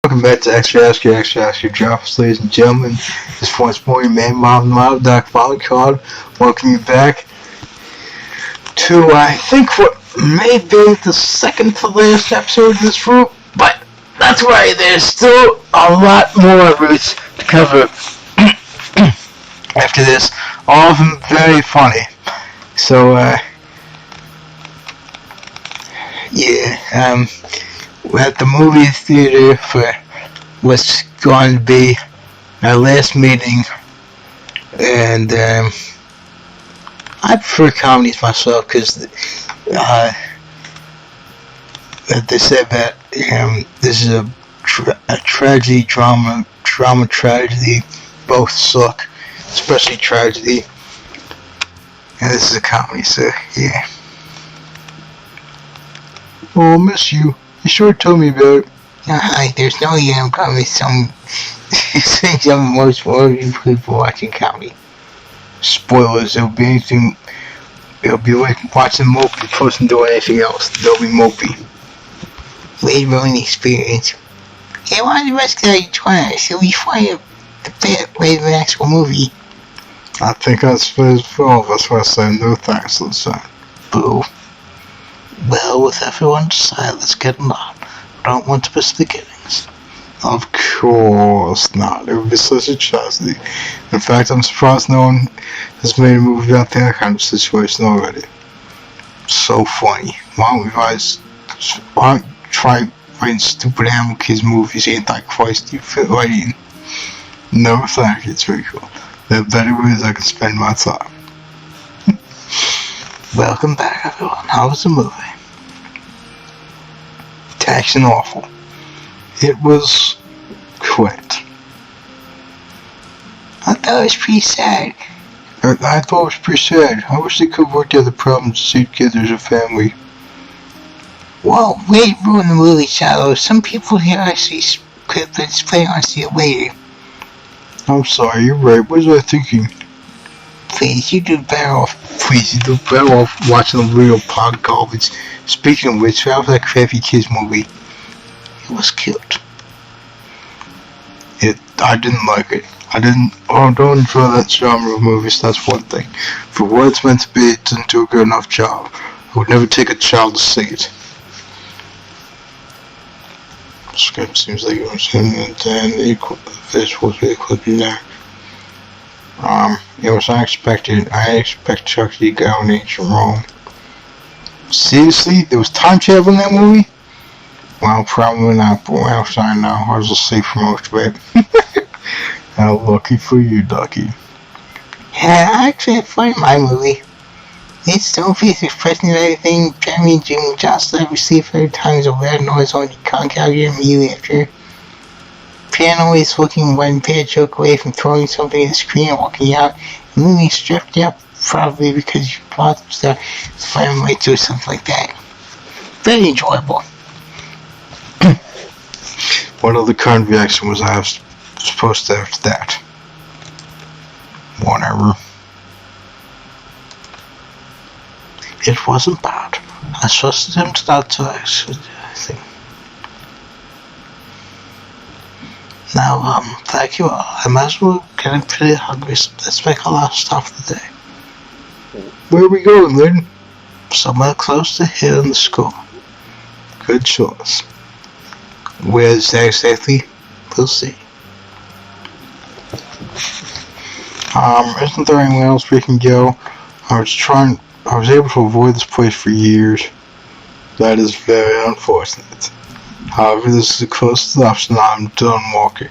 Welcome back to XOXO Droplets, ladies and gentlemen. This once more your man, Mom, Doc Called. Welcome you back to, I think, what may be the second to last episode of this route, but that's right, there's still a lot more routes to cover after this. All of them very funny. So, we're at the movie theater for what's going to be our last meeting, and I prefer comedies myself because they said that this is a tragedy, drama, tragedy. Both suck, especially tragedy, and this is a comedy, so yeah. Oh, I miss you. You sure told me about it. There's no comedy. Some things I'm most worried people watching comedy. Spoilers. It'll be anything. It'll be like watching Mopey opposed to doing anything else. They'll be Mopey. Way ruin the experience. Hey, why the rest of you trying? So we find the way of an actual movie. I think that's for all of us. I say no thanks this time. Boo. Well, with everyone decided, let's get it on. I don't want to miss the beginnings. Of course not. It would be such a tragedy. In fact, I'm surprised no one has made a movie about that kind of situation already. So funny. Why don't you try writing stupid animal kids movies, Antichrist? You fit right in. No, thank you. It's very cool. There are better ways I can spend my time. Welcome back, everyone. How was the movie? Taxing awful. It was quite. I thought it was pretty sad. I thought it was pretty sad. I wish they could work out the problems to see kids as a family. Well, we ruined the movie, Shadow. Some people here actually could play on see it later. I'm sorry, you're right. What was I thinking? Please, you do better off watching the real pod garbage. Speaking of which, how was that crappy kids movie? It was cute. I didn't like it. I don't enjoy that genre of movies, that's one thing. For what it's meant to be, it didn't do a good enough job. I would never take a child to see it. The script seems like it was him and then this was really clipping there. It was unexpected. I expect Chucky to go in ancient Rome. Seriously? There was time travel in that movie? Well, probably not, but well, I know. I was asleep for most of it. How lucky for you, Ducky. Yeah, I actually had fun in my movie. It's the face expression of everything. Jeremy and Jimmy Jocelyn received every time there's a weird noise on the conch out here immediately after. Piano is looking one pair joke away from throwing something at the screen and walking out, and moving stripped up, probably because you bought stuff, family or something like that. Very enjoyable. What other kind of reaction was I supposed to have to that? Whatever. It wasn't bad. I trusted him to not to actually do anything. Now, thank you all. I might as well getting pretty hungry, so let's make our last stop of the day. Where are we going, then? Somewhere close to here in the school. Good choice. Where is that exactly? We'll see. Isn't there anywhere else we can go? I was able to avoid this place for years. That is very unfortunate. However, this is the closest option. I'm done walking.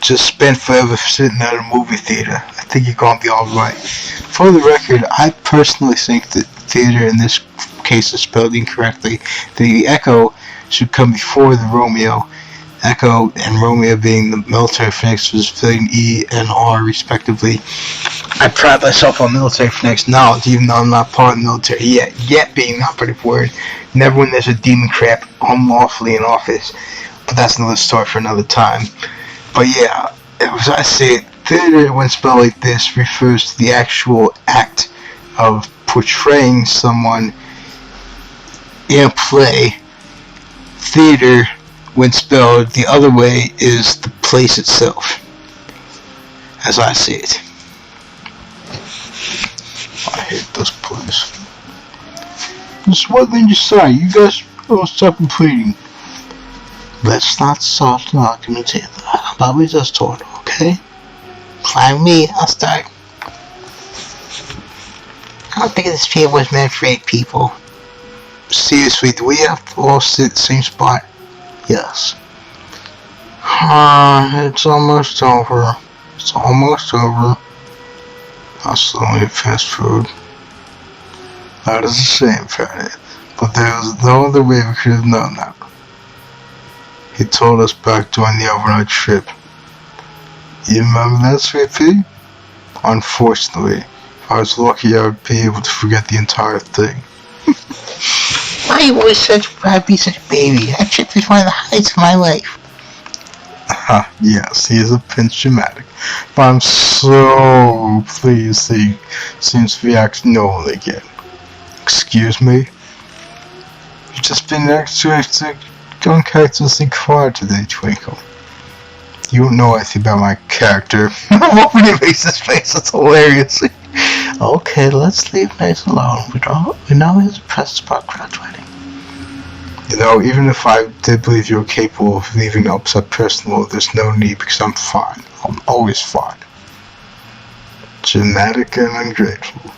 Just spent forever sitting at a movie theater. I think you're gonna be alright. For the record, I personally think that theater in this case is spelled incorrectly. The Echo should come before the Romeo. Echo and Romeo being the military phonics was filling E and R respectively. I pride myself on military phonics knowledge, even though I'm not part of the military yet. Yet being the operative word. Never when there's a demon crap unlawfully in office. But that's another story for another time. But yeah, as I say it, theater when spelled like this refers to the actual act of portraying someone in a play. Theater when spelled the other way, is the place itself, as I see it. I hate this place. Just one thing to say, you guys will stop completing. Let's not start an argument either. How about we just talk, okay? Fine me, I'll start. I don't think this field was meant for 8 people. Seriously, do we have to all sit at the same spot? Yes. It's almost over. It's almost over. I still need fast food. That is a shame, Freddy. But there was no other way we could have known that. He told us back during the overnight trip. You remember that, Sweet Pea? Unfortunately, if I was lucky, I would be able to forget the entire thing. I was I'd be such a baby. That trip is one of the highlights of my life. Yes, he is a pinch dramatic. But I'm so pleased that he seems to be acting normal again. Excuse me? You've just been extra uncharacteristically quiet today, Twinkle. You don't know anything about my character. When he makes his face, it's hilarious. Okay, let's leave Mace alone. We know he's pressed about graduating. You know, even if I did believe you were capable of leaving an upset person alone, there's no need because I'm fine. I'm always fine. Dramatic and ungrateful.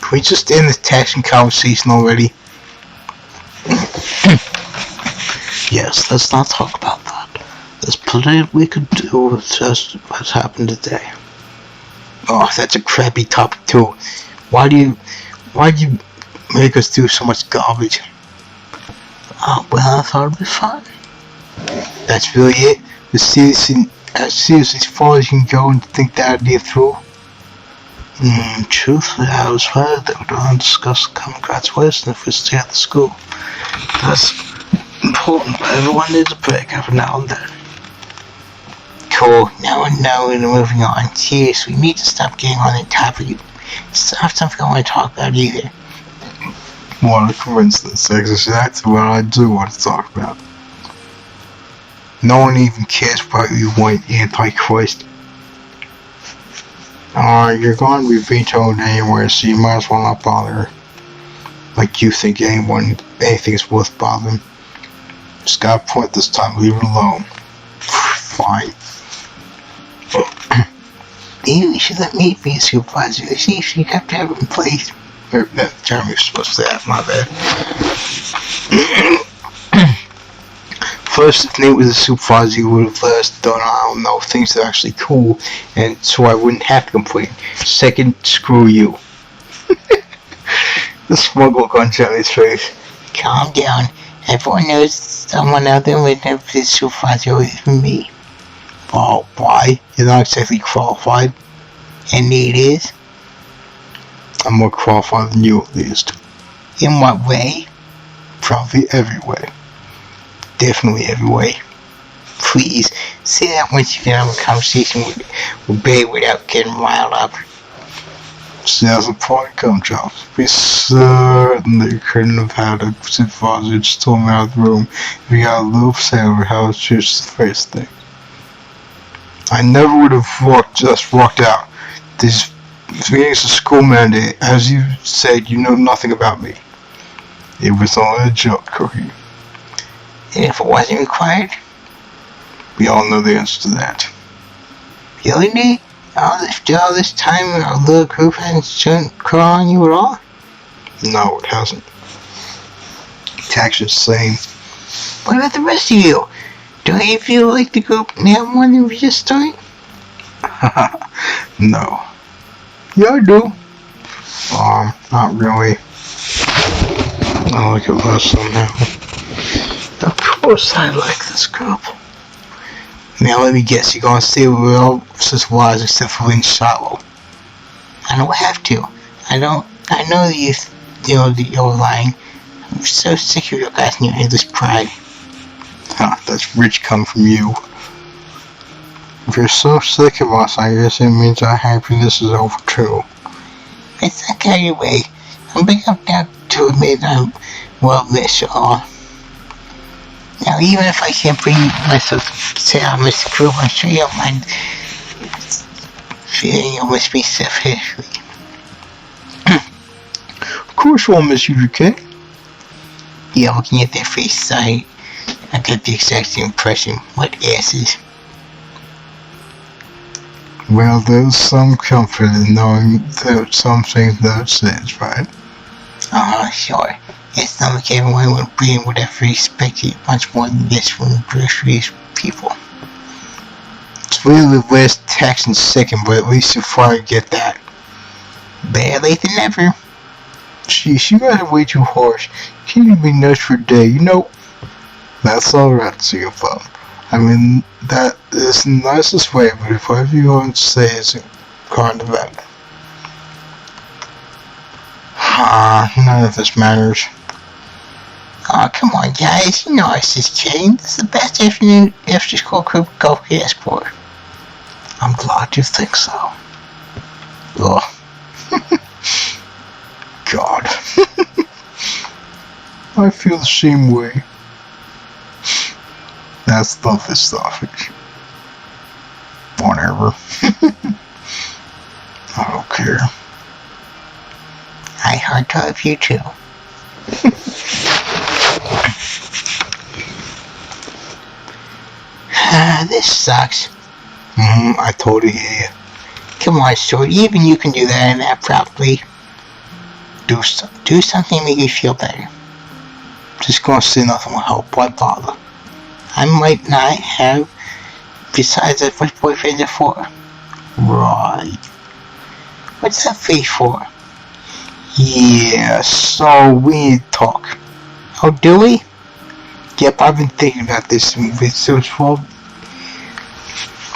Can we just end this taxing conversation already? Yes, let's not talk about that. There's plenty we could do with just what's happened today. Oh, that's a crappy topic too. Why do you make us do so much garbage? Oh, well, I thought it'd be fun. That's really it? As seriously as far as you can go and think that idea through? Truthfully, I was worried that we don't discuss coming graduation if we stay at the school. That's important, but everyone needs a break every now and then. Cool. Now we're moving on. Seriously, we need to stop getting on that topic. It's not something I want to talk about either. What a coincidence. That's exactly what I do want to talk about. No one even cares about you, white Antichrist. You're going to be vetoed anyway, so you might as well not bother. Like you think anything's worth bothering. Just got a point this time, leave it alone. Fine. Maybe you should let me be a supervisor. See if you have to have it in place. Jeremy was supposed to have, my bad. First, if Nate was a supervisor, he would have let us done, I don't know, things that are actually cool, and so I wouldn't have to complain. Second, screw you. The smug look on Jeremy's face. Calm down. Everyone knows someone out there would never be a supervisor other than me. Oh, why? You're not exactly qualified. And Nate is? I'm more qualified than you, at least. In what way? Probably every way. Definitely every way. Please, say that once you've been having a conversation with Bay without getting riled up. See, that's the point come, Charles. Be certain that you couldn't have had a supervisor just told me out of the room if you got a little say over how it's just the face thing. I never would have just walked out. These meetings of school mandate, as you said, you know nothing about me. It was only a joke, Cookie. And if it wasn't required? We all know the answer to that. Really, Nate? All this time our little group hasn't crawl on you at all? No, it hasn't. It's actually the same. What about the rest of you? Don't you feel like the group now more than we just started? No. Yeah, I do. Not really. I like it less somehow. Of course I like this group. Now let me guess, you're gonna stay with all such wise except for Lynn Shallow. I don't have to. I know that you're lying. I'm so sick of your guys and your endless pride. That's rich coming from you. If you're so sick of us, I guess it means our happiness is over too. Let's not carry away. I'm big enough now to admit I'm well this all. Now, even if I can't bring myself to say I'm a screw, I'm sure you don't mind feeling you must be self-hatefully. Of course I won't miss you, okay? Yeah, looking at their faces, I get the exact same impression. What asses. Well, there's some comfort in knowing that some things that says, right? Sure. It's not like everyone would be would have expected much more than this from groceries people. It's really the last tax and second, but at least you finally get that. Better late than never. Jeez, you guys are way too harsh. Can't even be nice for a day, you know? That's alright, so you're bum. I mean, that is the nicest way, but if whatever you want to say isn't kind of that. None of this matters. Oh, come on, guys. You know I was just kidding. This is the best afternoon after school group golf could ask for. I'm glad you think so. Ugh. God. I feel the same way. That stuff is selfish. Whatever. I don't care. I heart to love you too. This sucks. I totally hear you. Come on, Shorty. Even you can do that and that properly. Do something to make you feel better. Just gonna say nothing will help. Why bother? I might not have. Besides, that's what boyfriends are for. Right. What's that face for? Yeah, so we need to talk. Oh, do we? Yep, I've been thinking about this movie. So it's for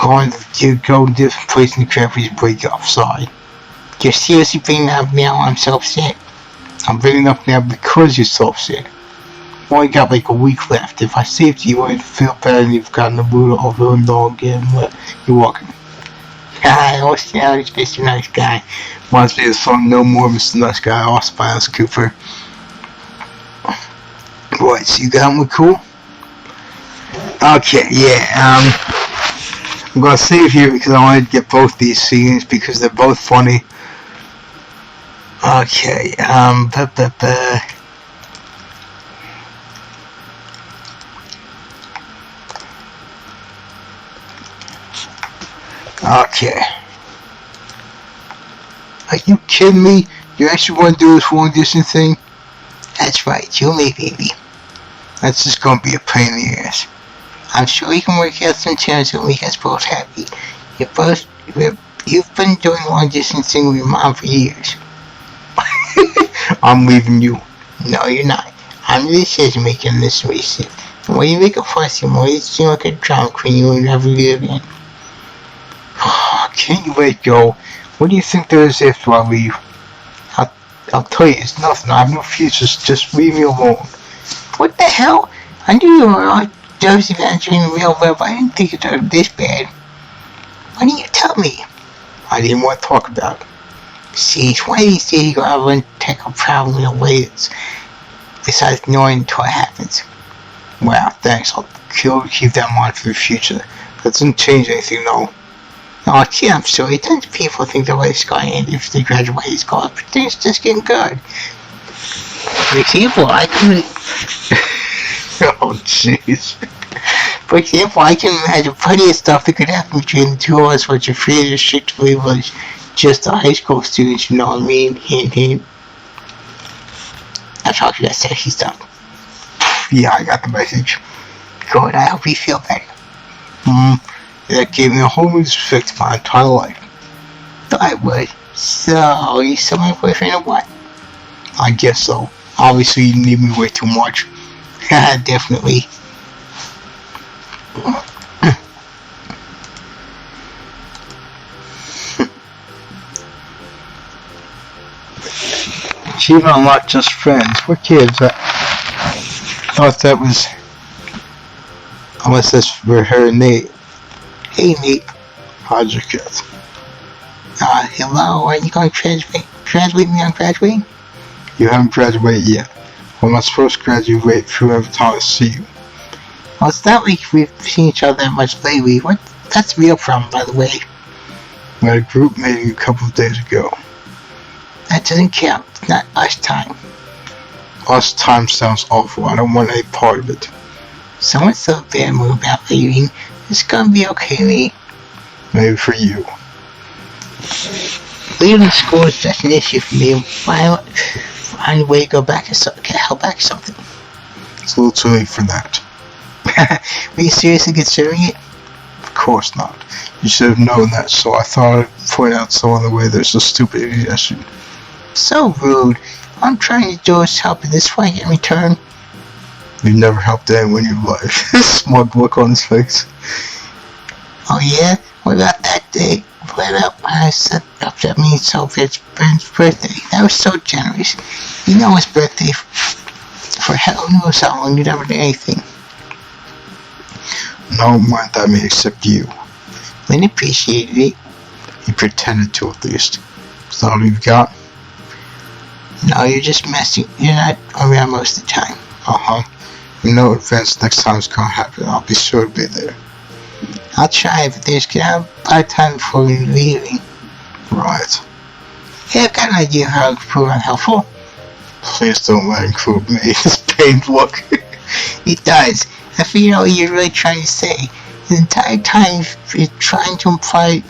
going to go to different places in the crap we break up. Sorry. You're seriously bringing it up now? I'm so upset. I'm bringing it up now because you're so upset. Only got like a week left. If I saved you, I'd feel bad and you've gotten the mood of ruined dog again. But you're welcome. I always know he's Mr. Nice Guy. Reminds me of the song No More Mr. Nice Guy, also by Alice Cooper. Right, so you got me cool? Okay, yeah, I'm gonna save here because I wanted to get both these scenes because they're both funny. Okay, Okay. Are you kidding me? You actually want to do this long distance thing? That's right, you and me, baby. That's just gonna be a pain in the ass. I'm sure you can work out some terms that make us both happy. You've been doing long distance thing with your mom for years. I'm leaving you. No, you're not. I'm the decision maker in this relationship. The more you make a fuss, the more you seem like a drama queen you will never be again. Can't you let go? What do you think there is after I leave? I'll tell you, it's nothing. I have no futures. Just leave me alone. What the hell? I knew you were a Jersey manager in the real world, but I didn't think it was this bad. Why didn't you tell me? I didn't want to talk about it. See, it's one of these days you're going to tackle a problem in a way that's besides knowing until it happens. Wow, thanks. I'll keep that in mind for the future. That doesn't change anything, though. Oh, gee, I'm sorry. Tons of people think their life's going to end if they graduate high school, but things just getting good. For example, I can... Oh, jeez. For example, I can imagine plenty of stuff that could happen between the two of us, which if really strictly was just a high school student, you know what I mean? Hint, hint. I'm talking about sexy stuff. Yeah, I got the message. Good, I hope you feel better. That gave me a whole new perspective to my entire life. I would. So, you still my boyfriend or what? I guess so. Obviously, you need me way too much. Definitely. Even I'm not just friends. We're kids. I thought that was... Unless that's for her and Nate. Hey, Nate. How's your kids? Hello, are you going to translate me on graduating? You haven't graduated yet. When am I supposed to graduate through every time I see you? Well, it's not like we've seen each other that much lately. That's the real problem, by the way. We had a group meeting a couple of days ago. That doesn't count. It's not us time. Us time sounds awful. I don't want any part of it. Someone's so bad mood about leaving. It's gonna be okay, me. Maybe for you. Leaving school is just an issue for me. Find a way to go back and get help back or something. It's a little too late for that. Were you seriously considering it? Of course not. You should have known that, so I thought I'd point out some other way there's a stupid suggestion. So rude. All I'm trying to do is help in this fight in return. You've never helped anyone in your life. Smug look on his face. Oh yeah? What about that day? What about when I set up that mean celebrated Ben's birthday? That was so generous. You know his birthday for hell knows how long you never did anything. No one mind that me except you. Lynn appreciated it. He pretended to at least. Is that all you've got? No, you're just messing. You're not around most of the time. Uh-huh. You know events next time's gonna happen. I'll be sure to be there. I'll try, but there's gonna be a time before we're leaving. Right. Hey, I've got an idea of how to prove unhelpful. Please don't let him include me. His pained look. It does. I figured out what you're really trying to say. The entire time you're trying to imply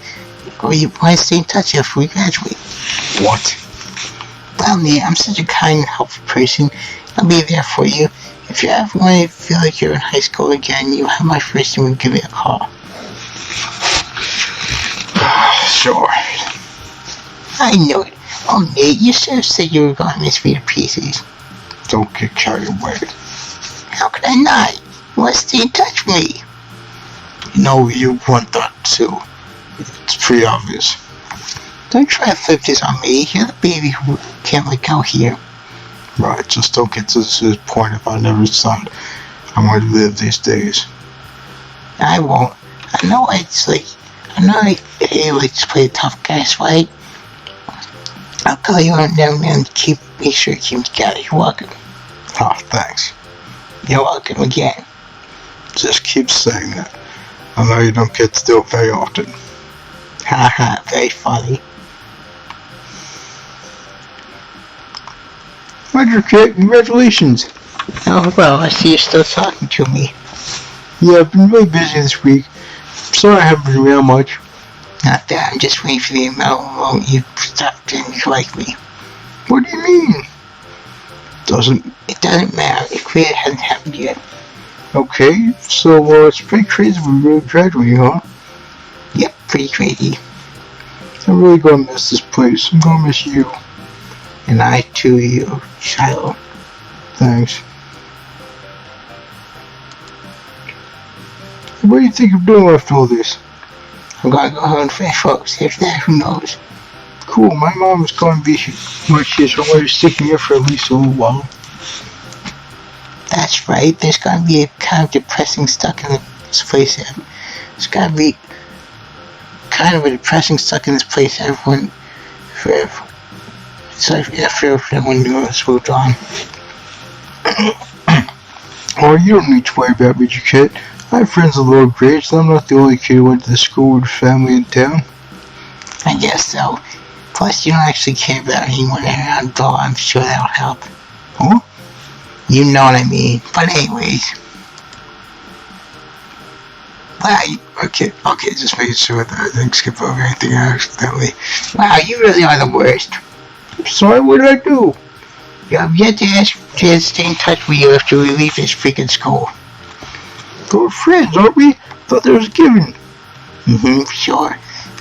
or you want to stay in touch after we graduate. What? Well, Nate, I'm such a kind and helpful person. I'll be there for you. If you ever want to feel like you're in high school again, you'll have my first name and give me a call. Sure. I knew it. Oh, Nate, you should have said you were going to miss me to pieces. Don't get carried away. How could I not? You want to stay in touch with me. No, you want that too. It's pretty obvious. Don't try to flip this on me. You're the baby who can't let go here. Right, just don't get to this point if I never decide I want to live these days. I won't. I know I like to play a tough guy, so I'll call you on down and make sure to keep together. You're welcome. Ah, thanks. You're welcome again. Just keep saying that. I know you don't get to do it very often. Haha, very funny. Roger, kid, congratulations. Oh, well, I see you're still talking to me. Yeah, I've been really busy this week. Sorry I haven't been around much. Not that, I'm just waiting for the amount you stop pretending to like me. What do you mean? It doesn't matter. It really hasn't happened yet. Okay, so it's pretty crazy when we're graduating, huh? Yep, pretty crazy. I'm really gonna miss this place. I'm gonna miss you. And I too, you, Shiloh. Thanks. What do you think of doing after all this? I'm gonna go home and finish folks. After that, who knows? Cool, my mom is gonna be where she is, so I'm gonna stick here for at least a little while. That's right. There's gonna be a kind of depressing stuck in this place. There's gotta be kind of a depressing stuck in this place. Everyone, forever. So after everyone knows moved on. Oh, you don't need to worry about me, kid. I have friends in lower grades, and I'm not the only kid who went to the school with a family in town. I guess so. Plus, you don't actually care about anyone around at all. I'm sure that'll help. Huh? You know what I mean. But anyways. Wow, Okay, just making sure that I didn't skip over anything accidentally. Wow, you really are the worst. Sorry, what did I do? You have yet to ask to stay in touch with you after we leave this freaking school. We're friends, aren't we? Thought there was a given. Sure.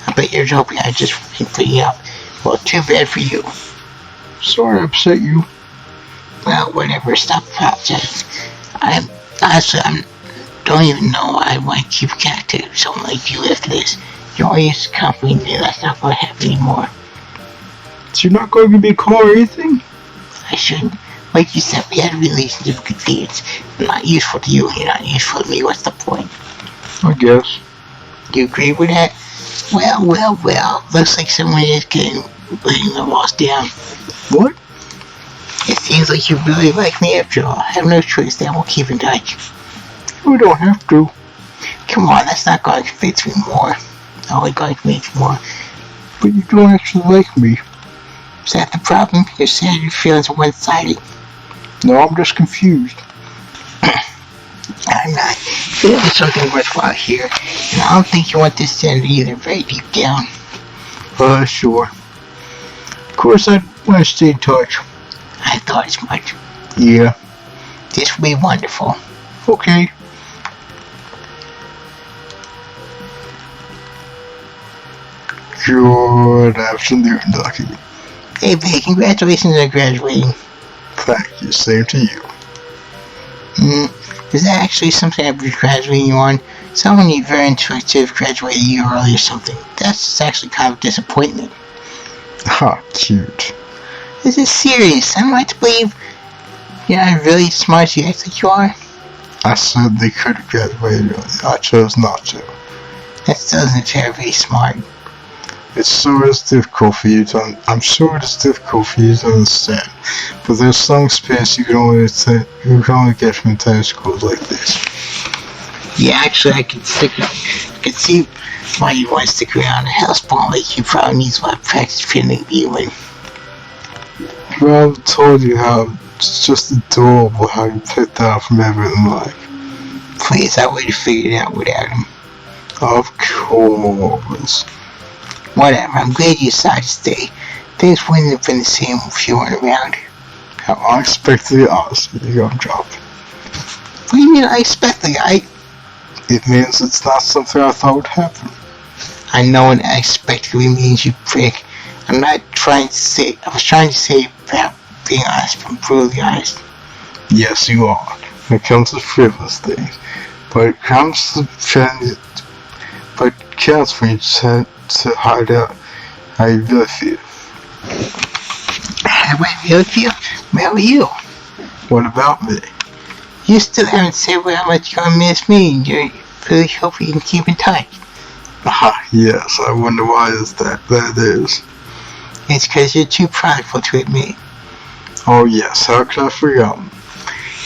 I bet you're hoping I just put you up. Well, too bad for you. Sorry I upset you. Well, whatever. Stop apologizing. I don't even know I want to keep connected to someone like you after this. You're always comforting me. That's not going to happen anymore. So you're not going to give me a call or anything? I shouldn't. Like you said, we had a relationship with kids. I'm not useful to you, you're not useful to me. What's the point? I guess. Do you agree with that? Well. Looks like someone is letting the walls down. What? It seems like you really like me after all. I have no choice then. We'll keep in touch. We don't have to. Come on, that's not going to convince me more. Only going to convince me more. But you don't actually like me. Is that the problem? You're saying your feelings are one-sided. No, I'm just confused. I'm not. There's something worthwhile here, and I don't think you want this to end either, very deep down. Sure. Of course, I want to stay in touch. I thought as much. Yeah. This will be wonderful. Okay. Good afternoon, Ducky. Hey, Bay, congratulations on graduating. Thank you. Same to you. Is that actually something I've been graduating you on? Someone you very intuitive graduated a year early or something. That's actually kind of a disappointment. Ha, cute. This is serious. I'm not to believe you're not really smart as you act like you are. I said they could have graduated early. I chose not to. That still isn't very smart. It's sure it's difficult for you to. I'm sure it's difficult for you to understand, but there's some experience you can only get from attending schools like this. Yeah, actually, I could see why you want to stick around. A house ball like you probably needs a lot of practice fitting you in. Well, I've told you how it's just adorable how you picked out from everything like. Please, I would have figured it out without him. Of course. Whatever, I'm glad you decided to stay. Things wouldn't have been the same if you weren't around. How unexpectedly honest you got dropped. What do you mean unexpectedly? It means it's not something I thought would happen. I know what unexpectedly means, you prick. I was trying to say about being honest, but I'm brutally honest. Yes, you are. When it comes to frivolous things. But it comes to but it counts when you to hide out how you really feel. How I really feel? Where are you? What about me? You still haven't said how much you're gonna miss me, and you really hope we can keep in touch. Yes, I wonder why that is. It's because you're too prideful to admit. Oh yes, how could I forget?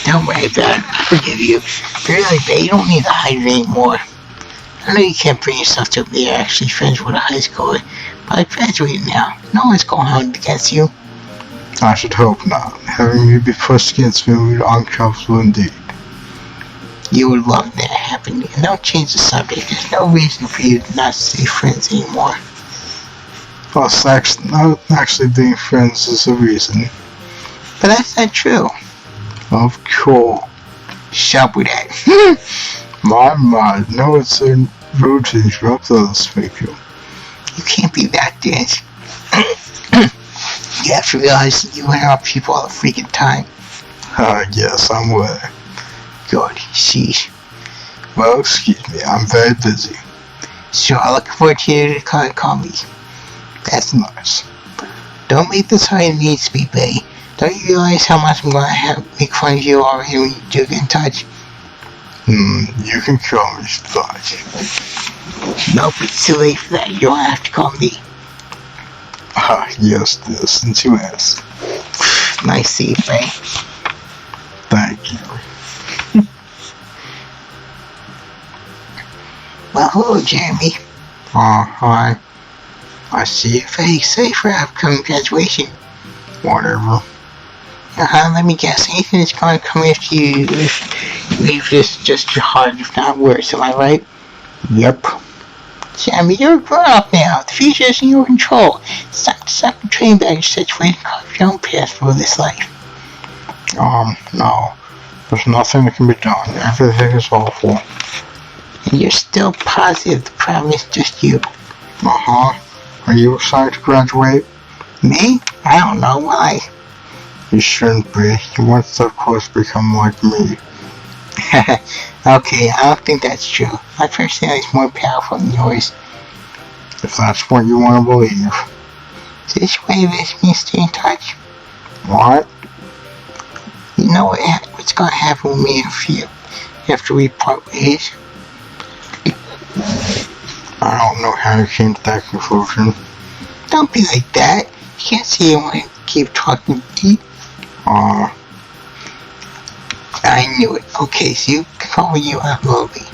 Don't worry about it, I forgive you. Really, babe, you don't need to hide it anymore. I know you can't bring yourself to admit you're actually friends with a high schooler, but I graduated now. No one's going to hold against you. I should hope not. Having you be pushed against me would be uncomfortable indeed. You would love that happening. And don't change the subject. There's no reason for you to not stay friends anymore. Plus, not actually being friends is a reason. But that's not true. Of course. Shut up with that. My, no, it's a rude to interrupt others, people. You can't be that dense. You have to realize that you interrupt people all the freaking time. Yes, I'm aware. Good, sheesh. Well, excuse me, I'm very busy. Sure, I look forward to you to call me. That's nice. Don't make this how it needs to be, Bay. Don't you realize how much I'm going to make fun of you already when you do get in touch? You can call me if you like. Nope, it's too late for that. You don't have to call me. Yes, since you asked. Nice see, Bay. Thank you. Well, hello, Jeremy. Hi. I see you're very excited for our upcoming graduation. Whatever. Let me guess. Anything that's going to come after you if you leave this just your heart, if not worse. Am I right? Yep. Jeremy, you're a grown-up now. The future is in your control. It's time to stop the train back your situation and carve your own path for this life. No. There's nothing that can be done. Everything is awful. And you're still positive the problem is just you. Are you excited to graduate? Me? I don't know why. You shouldn't be. You want to, of course, become like me. Okay, I don't think that's true. My personality is more powerful than yours. If that's what you want to believe. So this way lets me stay in touch. What? You know what's going to happen with me and you after we part ways? I don't know how you came to that conclusion. Don't be like that. You can't see you want to keep talking to me. I knew it. Okay, so you call you out Lily.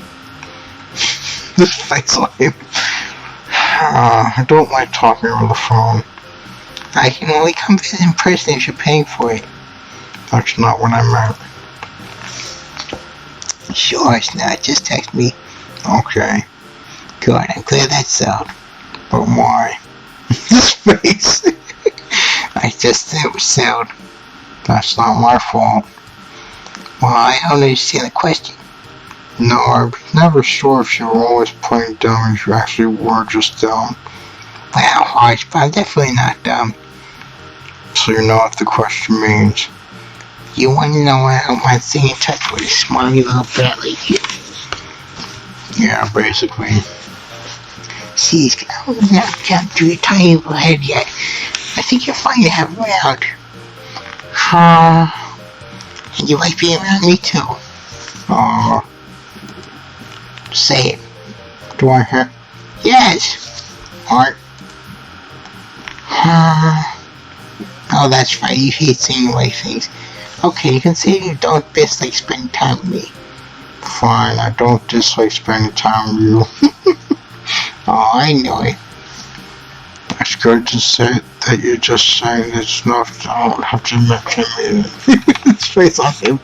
This face on him. I don't like talking over the phone. I can only come visit in person if you're paying for it. That's not what I meant. Sure, it's not. Just text me. Okay. Good, I'm glad that's so. But why? This face. I just said it was sound. That's not my fault. Well, I don't understand the question. No, I was never sure if you were always playing dumb or if you actually were just dumb. Wow, harsh, but I'm definitely not dumb. So you know what the question means. You want to know why I don't want to stay in touch with a smarmy little brat like you? Yeah, basically. See, I don't not jump to your tiny little head yet. I think you're fine to have around. And you like being around me too. Say it. Do I have? Yes. Alright. Oh, that's right. You hate saying away things. Okay, you can say you don't dislike spending time with me. Fine, I don't dislike spending time with you. Oh, I know it. It's good to say that you're just saying it's enough. I don't have to mention it. Straight on him.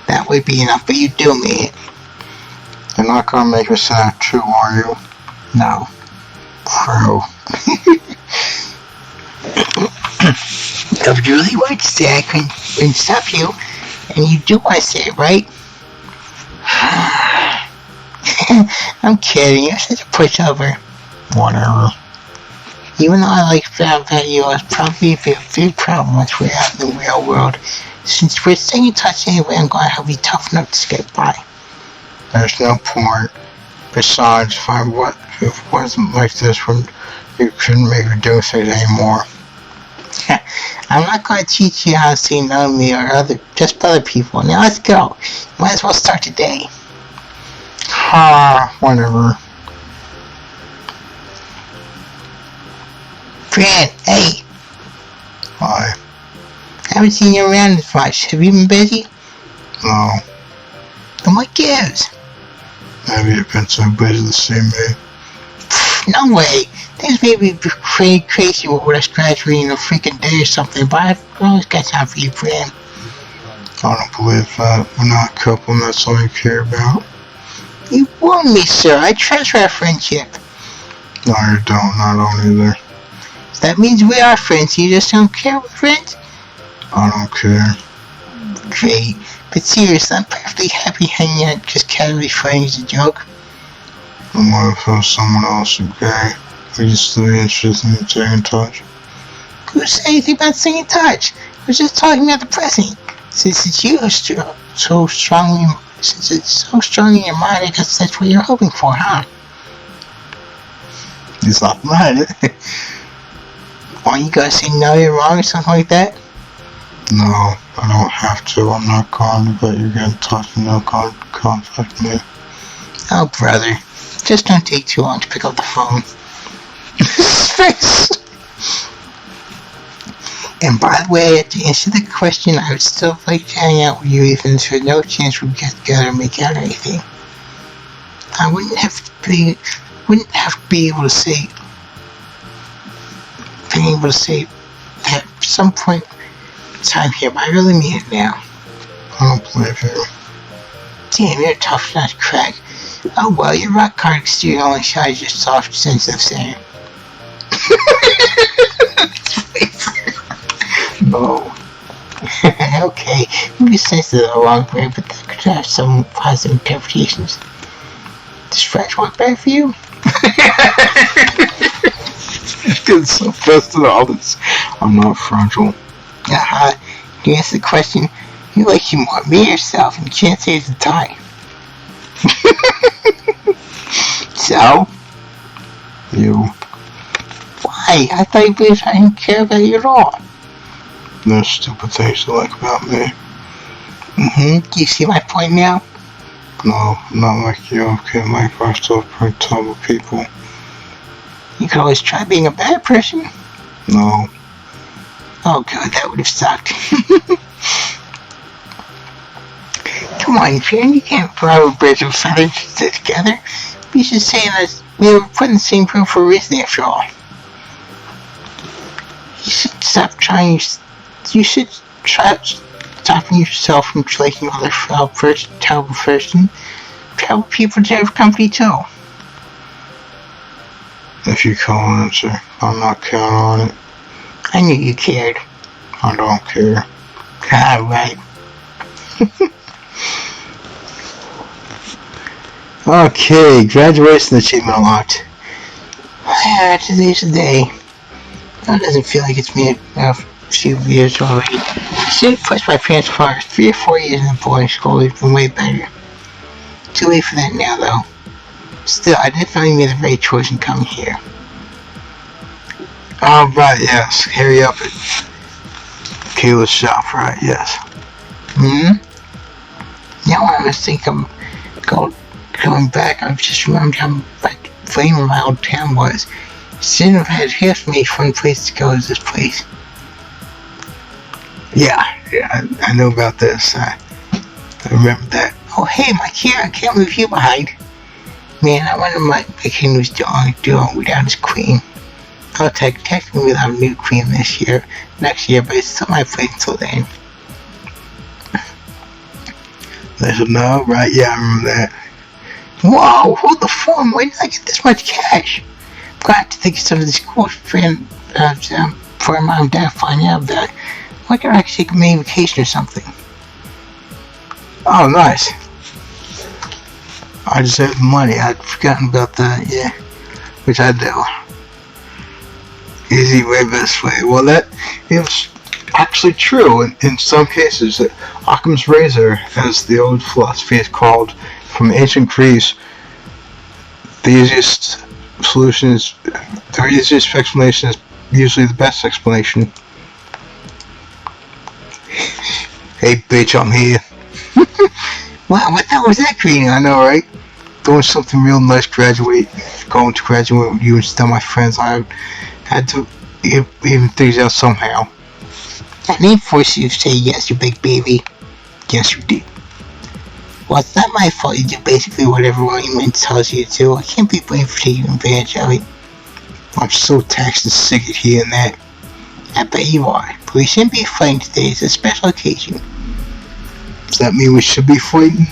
That would be enough, but you do mean it. You're not gonna make me say that too, are you? No. True. If you really wanted to say I couldn't stop you, and you do want to say it, right? I'm kidding, you're such a pushover. Whatever. Even though I like value, it's probably a big problem once we're out in the real world. Since we're staying in touch anyway, I'm gonna have to be tough enough to skate by. There's no point. Besides, if it wasn't like this, you couldn't make me do things anymore. I'm not gonna teach you how to say no to me or just other people. Now let's go. Might as well start today. Whatever. Fran, hey. Hi. I haven't seen you around as much. Have you been busy? No. Then what gives? Maybe you've been so busy to see me. No way. Things may be crazy with us graduating a freaking day or something, but I've always got time for you, Fran. I don't believe that. We're not a couple and that's all you care about. You warned me, sir. I treasure our friendship. No, you don't. I don't either. So that means we are friends. You just don't care we're friends? I don't care. Great. But seriously, I'm perfectly happy hanging out just casually fighting as a joke. And what if it was someone else okay? Would you still be interested in staying in touch? Who said anything about staying in touch? I was just talking about the present. Since it's so strong in your mind, I guess that's what you're hoping for, huh? He's not mad. Why you gotta say no, you're wrong or something like that? No, I don't have to. I'm not calling, but you get in touch and they'll contact me. Oh, brother. Just don't take too long to pick up the phone. Face. And by the way, to answer the question, I would still like to hang out with you even if there's no chance we'd get together and make out or anything. I wouldn't have to be able to say that at some point in time here, but I really mean it now. I don't believe you. Damn, you're a tough nut to crack. Oh well, your rock hard exterior only shows your soft sense of saying. No. Okay, maybe sensitive the wrong way, but that could have some positive interpretations. Does French work better for you? He's getting so pissed at all this. I'm not frontal. To answer the question, you like you more me yourself, and you can't say it's a tie. So? You. Why? I thought you believed I didn't care about you at all. There's stupid things you like about me. Do you see my point now? No, not like you. Okay, like I still pretty tough with people. You could always try being a better person. No. Oh god, that would have sucked. Come on, Sharon, you can't throw birds of feathers together. You should say that we were put in the same room for a reason, after all. You should stop trying. You should try stopping yourself from liking other terrible person. Terrible people deserve company too. If you call on it, sir, I'm not counting on it. I knew you cared. I don't care. Alright. Okay, graduation achievement unlocked. Yeah, today's the day. It doesn't feel like it's been a few years already. Since pushed my parents for 3 or 4 years in the boarding school, it's been way better. Too late for that now, though. Still, I definitely made the right choice in coming here. Alright, yes. Hurry up at Kayla's shop, right? Yes. Now when I was thinking going back, I just remembered how like flame my old town was. Shouldn't have had half made fun place to go as this place. Yeah, I know about this. I remember that. Oh hey, my kid, I can't leave you behind. Man, I wonder what my king was doing without his queen. I'll technically we'll have a new queen next year, but it's still my place until then. Let him know, right? Yeah, I remember that. Whoa, hold the phone, where did I get this much cash? I'm gonna have to think of some of this cool friend for mom and dad find out about it. Why can't I take a mini vacation or something? Oh, nice. I just had the money. I'd forgotten about that, yeah. Which I do. Easy way, best way. Well, that is actually true in some cases. Occam's razor, as the old philosophy is called, from ancient Greece, the easiest explanation is usually the best explanation. Hey, bitch, I'm here. Wow, what the hell was that greeting? I know, right? Doing something real nice, going to graduate with you and still my friends. I had to even things out somehow. I didn't force you to say yes, you big baby. Yes, you did. Well, it's not my fault you do basically whatever William tells you to do. I can't be blamed for taking advantage of it. I'm so taxed and sick of hearing that. I bet you are. But we shouldn't be fighting today. It's a special occasion. Does that mean we should be fighting?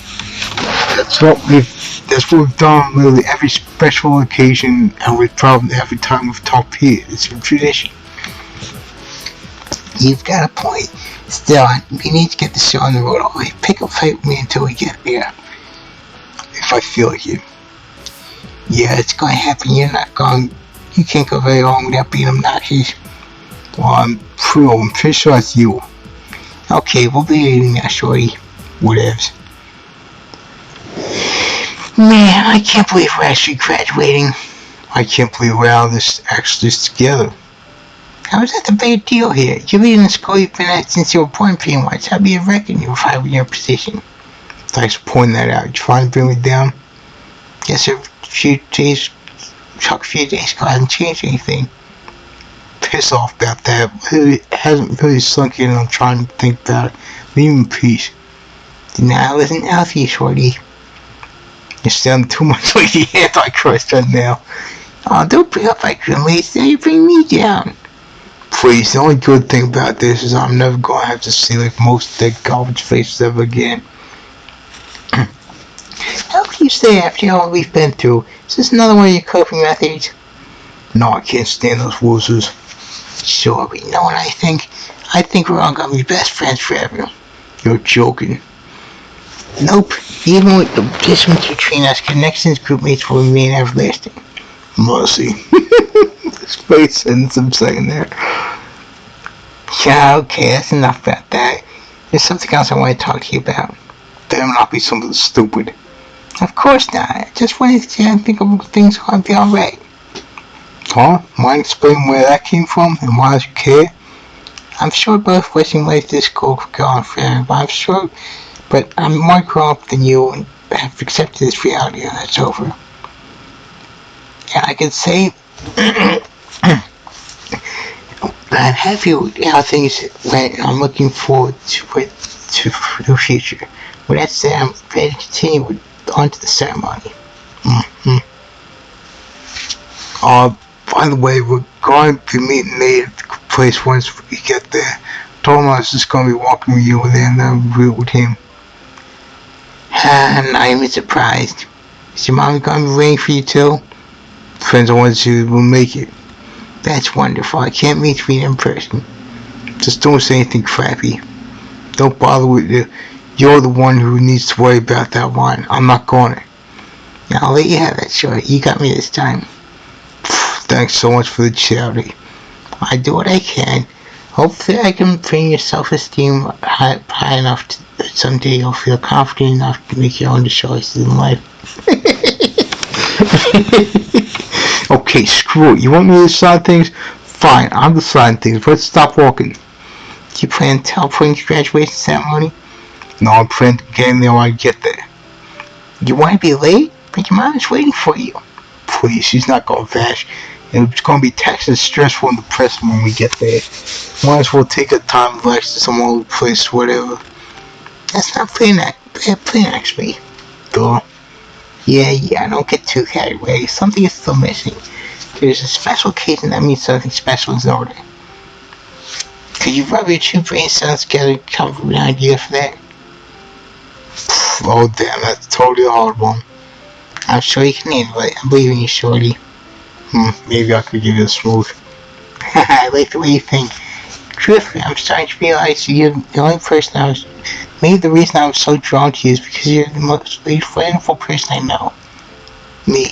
That's what we've done literally every special occasion, and every time we've talked here. It's a tradition. You've got a point. Still, we need to get the show on the road all the way. Pick a fight with me until we get there. If I feel like it. Yeah, it's going to happen. You can't go very long without being obnoxious. Well, I'm pretty sure it's you. Okay, we'll be leaving now, shorty. Whatevs. Man, I can't believe we're actually graduating. I can't believe we're out of this actually together. How is that the big deal here? You're leaving the school you've been at since you were born pretty much. I'd be a reckon you if I were in your position. Thanks for pointing that out. You trying to bring me down? Yes, sir. A few days ago hasn't changed anything. Piss off about that. It hasn't really sunk in and I'm trying to think about it. Leave me in peace. Denial isn't healthy, shorty. You sound too much like the Antichrist right now. Oh, don't bring up my grandma's. Now you bring me down. Please, the only good thing about this is I'm never going to have to see like most dead garbage faces ever again. How can you say after all we've been through? Is this another one of your coping methods? No, I can't stand those losers. Sure, but you know what I think? I think we're all gonna be best friends forever. You're joking. Nope. Even with the distance between us, connections groupmates will remain everlasting. Mercy. This face sentence I'm saying there. Yeah, okay, that's enough about that. There's something else I want to talk to you about. Damn, not be something stupid. Of course not. I just wanted to think of things are gonna be alright. Huh? Mind explaining where that came from and why you care? I'm sure both wishing ways this school could go on forever, but I'm more grown up than you and have accepted this reality and it's over. And I can say I'm happy with how things went and I'm looking forward to for the future. With that said, I'm ready to continue on to the ceremony. Mm-hmm. By the way, we're going to be meeting Nate at the place once we get there. Told him I was just going to be walking with you there and then we'll with him. I'm not even surprised. Is your mommy going to be waiting for you too? Depends on when she will make it. That's wonderful. I can't meet you in person. Just don't say anything crappy. Don't bother with it. You're the one who needs to worry about that wine. I'm not going to. Now I'll let you have that, sure. You got me this time. Thanks so much for the charity. I do what I can. Hopefully I can bring your self-esteem high enough that someday you'll feel confident enough to make your own choices in life. Okay, screw it. You want me to decide things? Fine, I'll decide things. Let's stop walking. Do you plan to help for your graduation ceremony? No, I'm planning to get in there when I get there. You want to be late? But your mom is waiting for you. Please, she's not going to vash. It's going to be taxing, stressful, and depressing when we get there. Might as well take a time to relax to some old place, whatever. That's not plain actually. Duh. Yeah, don't get too carried away. Something is still missing. There's a special occasion that means something special is in order. Could you rub your two brain cells together and come up with an idea for that? Oh damn, that's totally a hard one. I'm sure you can handle it. I believe in you, shorty. Maybe I could give you a smooth. I like the way you think. Truthfully, I'm starting to realize you're the only person I was... Maybe the reason I was so drawn to you is because you're the most wonderful person I know. Me.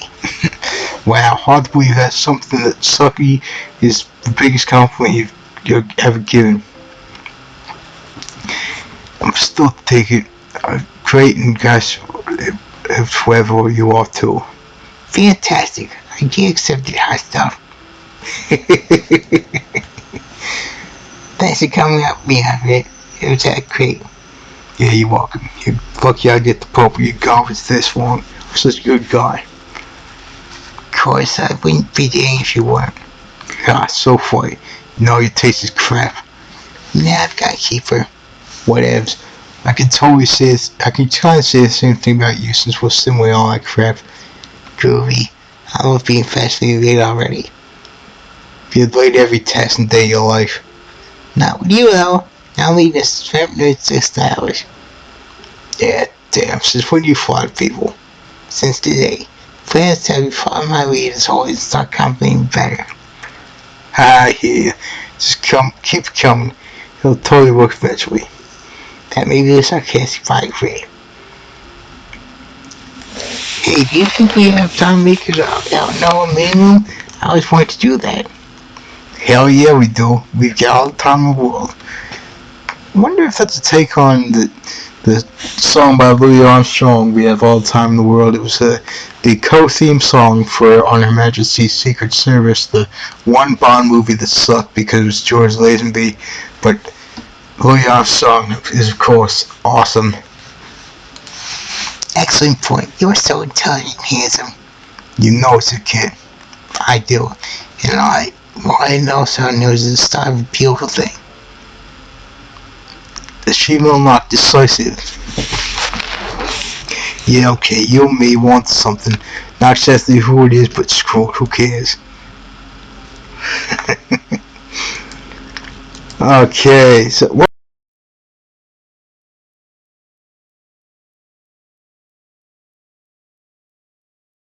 Wow, hard to believe that's something that Sucky is the biggest compliment you've ever given. I'm still taking great and guys, whoever you are too. Fantastic. I can't accept your hot stuff. Thanks for coming up with me on it. It was that great. Yeah, you're welcome. You're lucky I get the pulp of your garbage this long. I'm such a good guy. Of course, I wouldn't be there if you weren't. Ah, so funny. You know your taste is crap. Nah, I've got to keep her. Whatevs. I can try to say the same thing about you since we're similar and all that crap. Groovy. I love being fashionably late already. You're late every test and day of your life. Not with you though. I'll leave this 7 minutes 6 hours. Yeah, damn, since when do you fly people? Since today. Plans to have you follow my lead as always and start complaining better. I hear you. Just keep coming. It'll totally work eventually. That may be a sarcastic, but I agree. Hey, do you think we have time to make it out now in the main room? I always wanted to do that. Hell yeah, we do. We've got all the time in the world. I wonder if that's a take on the song by Louis Armstrong, We Have All the Time in the World. It was the co-theme song for On Her Majesty's Secret Service, the one Bond movie that sucked because it was George Lazenby. But Louis Armstrong is, of course, awesome. Excellent point. You're so intelligent and handsome. You know it's a kid. I do. And I also knows the start of a beautiful thing. Achievement unlocked, Decisive. Yeah, okay, you and me want something. Not exactly who it is, but screw it, who cares? Okay, so...